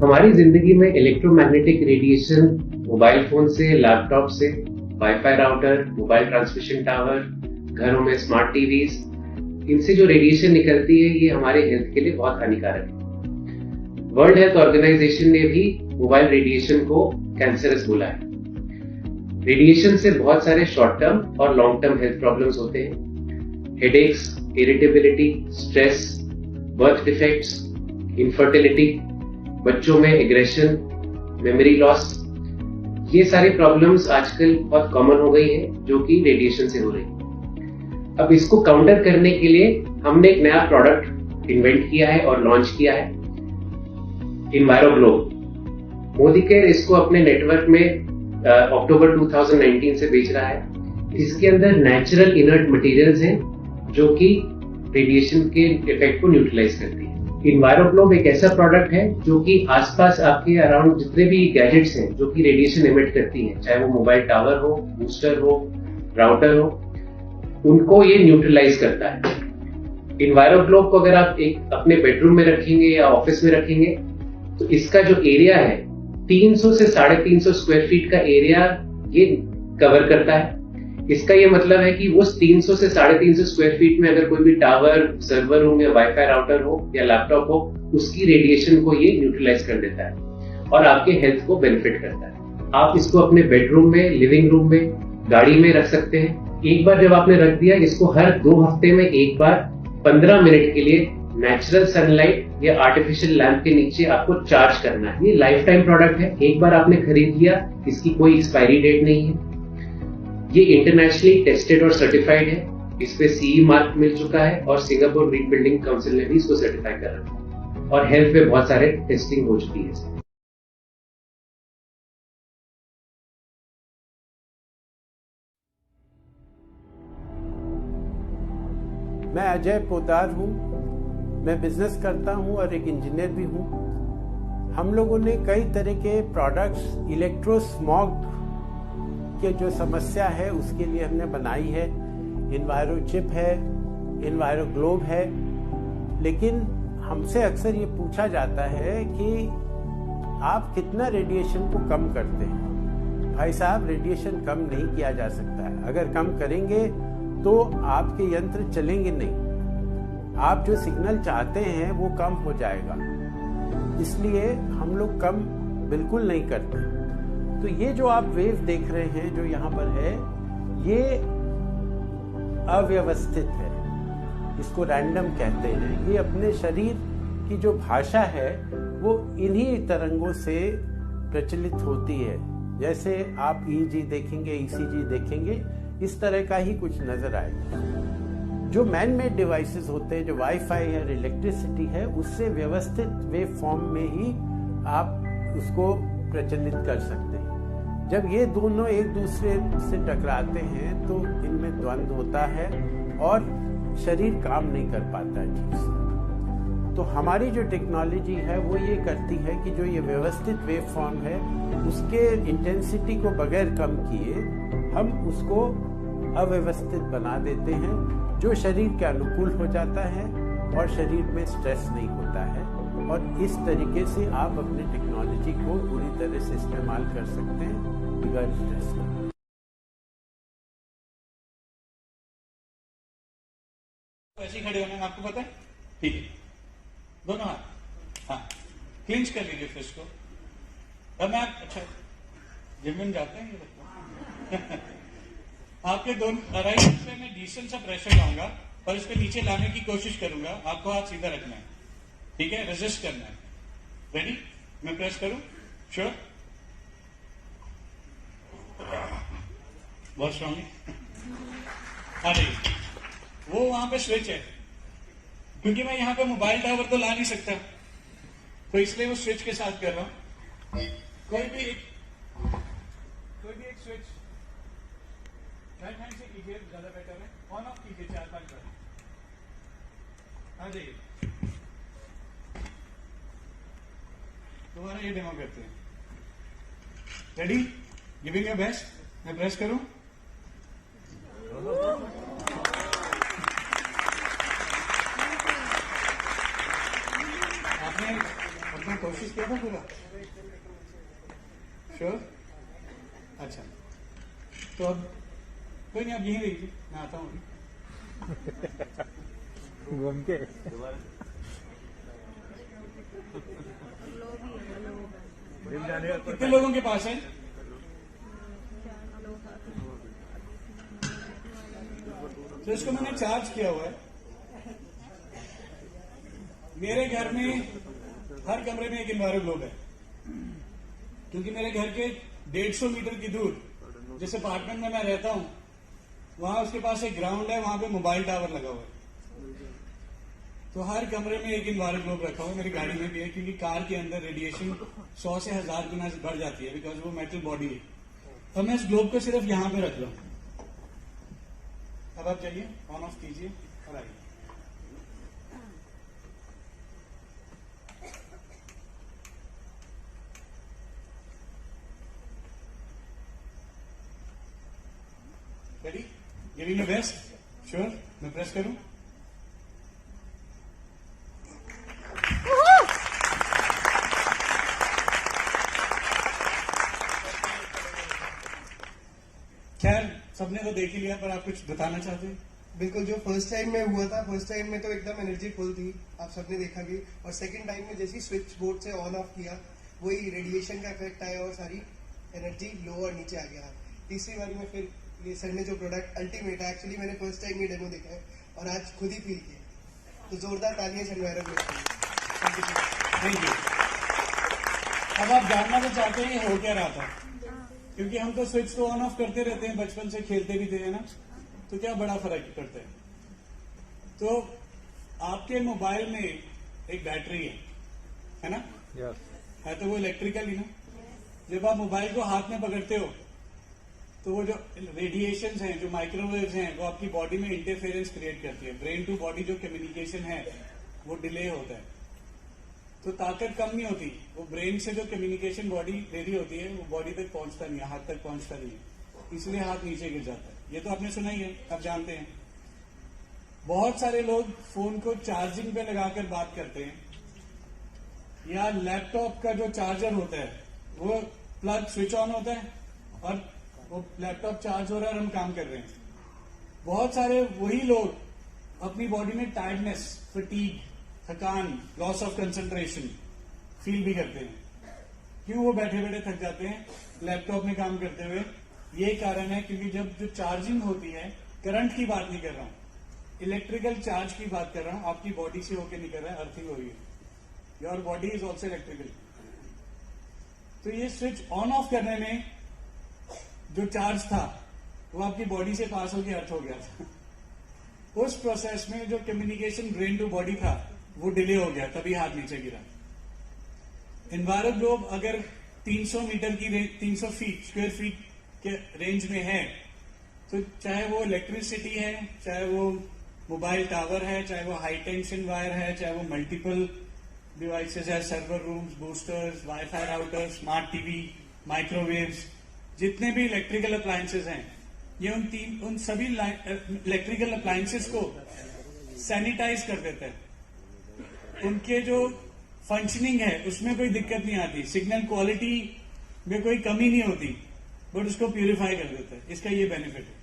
हमारी जिंदगी में इलेक्ट्रोमैग्नेटिक रेडिएशन मोबाइल फोन से, लैपटॉप से, wifi router, mobile transmission tower, घरों में स्मार्ट टीवीज, इनसे जो रेडिएशन निकलती है ये हमारे हेल्थ के लिए बहुत हानिकारक है। वर्ल्ड हेल्थ ऑर्गेनाइजेशन ने भी मोबाइल रेडिएशन को कैंसरस बोला है। रेडिएशन से बहुत सारे शॉर्ट टर्म और लॉन्ग टर्म हेल्थ प्रॉब्लम्स होते हैं। Headaches, irritability, stress, birth defects, infertility, बच्चों में एग्रेशन, मेमोरी लॉस, ये सारी प्रॉब्लम्स आजकल बहुत कॉमन हो गई है जो कि रेडिएशन से हो रही है। अब इसको काउंटर करने के लिए हमने एक नया प्रोडक्ट इन्वेंट किया है और लॉन्च किया है, इन्वायरोग्लोब। मोदी केयर इसको अपने नेटवर्क में अक्टूबर 2019 से बेच रहा है। इसके अंदर नेचुरल इनर्ट मटेरियल्स हैं जो कि रेडिएशन के इफेक्ट को न्यूट्रलाइज करती है। इन्वायरोग्लोब एक ऐसा प्रोडक्ट है जो कि आसपास आपके अराउंड जितने भी गैजेट्स हैं जो कि रेडिएशन एमिट करती हैं, चाहे वो मोबाइल टावर हो, बूस्टर हो, राउटर हो, उनको ये न्यूट्रलाइज करता है। इन्वायरोग्लोब को अगर आप एक अपने बेडरूम में रखेंगे या ऑफिस में रखेंगे तो इसका जो एरिया है 300 से 350 स्क्वायर फीट का एरिया ये कवर करता है। इसका ये मतलब है कि वो 300 से 350 स्क्वायर फीट में अगर कोई भी टावर, सर्वर रूम या वाईफाई राउटर हो या लैपटॉप हो, उसकी रेडिएशन को ये न्यूट्रलाइज कर देता है और आपके हेल्थ को बेनिफिट करता है। आप इसको अपने बेडरूम में, लिविंग रूम में, गाड़ी में रख सकते हैं। एक बार जब आपने रख दिया, इसको हर 2 हफ्ते में एक बार 15 मिनट के लिए नेचुरल सनलाइट या आर्टिफिशियल लैंप के नीचे आपको चार्ज करना है। ये लाइफ टाइम प्रोडक्ट है, एक बार आपने खरीद लिया, इसकी कोई एक्सपायरी डेट नहीं है। ये इंटरनेशनली टेस्टेड और सर्टिफाइड है, इस पे CE मार्क मिल चुका है और सिंगापुर ग्रीन बिल्डिंग काउंसिल ने भी इसको सर्टिफाई कर रखा है और हेल्थ पे बहुत सारे टेस्टिंग हो चुकी है। मैं अजय पोदार हूँ, मैं बिजनेस करता हूँ और एक इंजीनियर भी हूँ। हम लोगों ने कई तरह के प्रोडक्ट्स इलेक्ट्रोस्मॉग के जो समस्या है उसके लिए हमने बनाई है। इन्वायरो चिप है, इन्वायरोग्लोब है। लेकिन हमसे अक्सर ये पूछा जाता है कि आप कितना रेडिएशन को कम करते हैं। भाई साहब, रेडिएशन कम नहीं किया जा सकता है। अगर कम करेंगे तो आपके यंत्र चलेंगे नहीं। आप जो सिग्नल चाहते हैं वो कम हो जाएगा, इसलिए हम लोग कम बिल्कुल नहीं करते। तो ये जो आप वेव देख रहे हैं जो यहाँ पर है, ये अव्यवस्थित है, इसको रैंडम कहते हैं। ये अपने शरीर की जो भाषा है वो इन्हीं तरंगों से प्रचलित होती है। जैसे आप EEG देखेंगे, ECG देखेंगे, इस तरह का ही कुछ नजर आएगा। जो मैन मेड डिवाइसेस होते हैं, जो वाईफाई है, इलेक्ट्रिसिटी है, उससे व्यवस्थित वेव फॉर्म में ही आप उसको प्रचलित कर सकते हैं। जब ये दोनों एक दूसरे से टकराते हैं तो इनमें द्वंद्व होता है और शरीर काम नहीं कर पाता है ठीक से। तो हमारी जो टेक्नोलॉजी है वो ये करती है कि जो ये व्यवस्थित वेव फॉर्म है उसके इंटेंसिटी को बगैर कम किए हम उसको अव्यवस्थित बना देते हैं, जो शरीर के अनुकूल हो जाता है और शरीर में स्ट्रेस नहीं होता है। और इस तरीके से आप अपनी टेक्नोलॉजी को पूरी तरह से इस्तेमाल कर सकते हैं बगैर स्ट्रेस के। ऐसे खड़े होने में आपको पता है? ठीक है, दोनों हाथ, हाँ, क्लिंच कर लीजिए फिस्ट को। अब मैं अच्छा जिम में जाते हैं आपके दोनों राइट पे मैं डिसेंट सा प्रेशर लाऊंगा और इसको नीचे लाने की कोशिश करूंगा। आपको हाथ सीधा रखना है, ठीक है, रेजिस्ट करना है। रेडी? मैं प्रेस करूं? श्योर? बहुत स्ट्रांगली। हाँ जी, वो वहां पे स्विच है, क्योंकि मैं यहाँ पे मोबाइल टावर तो ला नहीं सकता, तो इसलिए वो स्विच के साथ कर रहा हूं। कोई भी एक स्विच राइट हैंड से कीजिए, ज्यादा बेटर है। ऑन ऑफ कीजिए 4-5 बार। हाँ जी, तुम्हारा ये डेमो करते हैं। रेडी? Giving your best. मैं प्रेस करूं? आपने अपना कोशिश किया था पूरा? श्योर? अच्छा, तो अब कोई नहीं, आप यहीं रहिए, मैं आता हूँ। घूम के कितने लोगों के पास है? तो इसको मैंने चार्ज किया हुआ है। मेरे घर में हर कमरे में एक इन्वायरो ग्लोब है, क्योंकि मेरे घर के 150 मीटर की दूर जिस अपार्टमेंट में मैं रहता हूं, वहां उसके पास एक ग्राउंड है, वहां पे मोबाइल टावर लगा हुआ है। तो हर कमरे में एक इन्वायरो ग्लोब रखा हुआ है, मेरी गाड़ी में भी है, क्योंकि कार के अंदर रेडिएशन 100 से 1000 गुना बढ़ जाती है, बिकॉज वो मेटल बॉडी है। तो मैं इस ग्लोब को सिर्फ यहां पे रख रहा हूं। अब आप जाइए, ऑन ऑफ कीजिए और आइए। Ready? Giving your best? Sure? मैं प्रेस करूं? खैर, सबने तो देख ही लिया, पर आप कुछ बताना चाहते हैं? बिल्कुल, जो फर्स्ट टाइम में हुआ था, फर्स्ट टाइम में तो एकदम एनर्जी फुल थी, आप सबने देखा भी। और सेकंड टाइम में जैसे स्विच बोर्ड से ऑन ऑफ किया, वही रेडिएशन का इफेक्ट आया और सारी एनर्जी लो और नीचे आ गया। तीसरी बार में फिर ये सर ने जो प्रोडक्ट अल्टीमेट है, एक्चुअली मैंने फर्स्ट टाइम ये डेमो देखा है और आज खुद ही फील किया, तो जोरदार तालियां सनवायरम के लिए। Thank you. अब आप जानना तो चाहते हैं हो क्या रहा था, क्योंकि हम तो स्विच तो ऑन ऑफ करते रहते हैं, बचपन से खेलते भी थे, है ना? तो क्या बड़ा फर्क करता है? तो आपके मोबाइल में एक बैटरी है ना? है तो वो इलेक्ट्रिकल ही ना। जब आप मोबाइल को हाथ में पकड़ते हो, तो वो जो रेडिएशंस हैं, जो माइक्रोवेव्स हैं, वो आपकी बॉडी में इंटरफेरेंस क्रिएट करती है। ब्रेन टू बॉडी जो कम्युनिकेशन है, वो डिले होता है, तो ताकत कम नहीं होती। वो ब्रेन से जो कम्युनिकेशन बॉडी दे रही होती है, वो बॉडी तक पहुंचता नहीं है, हाथ तक पहुंचता नहीं है, इसलिए हाथ नीचे गिर जाता है। ये तो आपने सुना ही है, आप जानते हैं। बहुत सारे लोग फोन को चार्जिंग पे लगाकर बात करते हैं, या लैपटॉप का जो चार्जर होता है, वो प्लग स्विच ऑन होता है और वो लैपटॉप चार्ज हो रहा है और हम काम कर रहे हैं। बहुत सारे वही लोग अपनी बॉडी में टायर्डनेस, फटीग, थकान, लॉस ऑफ कंसंट्रेशन फील भी करते हैं। क्यों वो बैठे बैठे थक जाते हैं लैपटॉप में काम करते हुए? ये कारण है क्योंकि जब जो चार्जिंग होती है, करंट की बात नहीं कर रहा हूं, इलेक्ट्रिकल चार्ज की बात कर रहा हूं, आपकी बॉडी से होकर निकल रहा है, अर्थिंग हो रही है। Your body is also electrical. तो ये स्विच ऑन ऑफ करने में जो चार्ज था, वो आपकी बॉडी से पास होकर अर्थ हो गया था। उस प्रोसेस में जो कम्युनिकेशन ब्रेन टू बॉडी था, वो डिले हो गया, तभी हाथ नीचे गिरा। इन्वायरो ग्लोब अगर 300 मीटर की रेंज, 300 फीट स्क्वायर फीट के रेंज में है, तो चाहे वो इलेक्ट्रिसिटी है, चाहे वो मोबाइल टावर है, चाहे वो हाई टेंशन वायर है, चाहे वो मल्टीपल डिवाइसेस है, server rooms, boosters, wifi routers, smart TV, microwaves, जितने भी इलेक्ट्रिकल अप्लायंसेस हैं, ये उन सभी इलेक्ट्रिकल अप्लायंसेस को सैनिटाइज कर देता है। उनके जो फंक्शनिंग है, उसमें कोई दिक्कत नहीं आती, सिग्नल क्वालिटी में कोई कमी नहीं होती, बट उसको प्यूरिफाई कर देता है। इसका ये बेनिफिट है।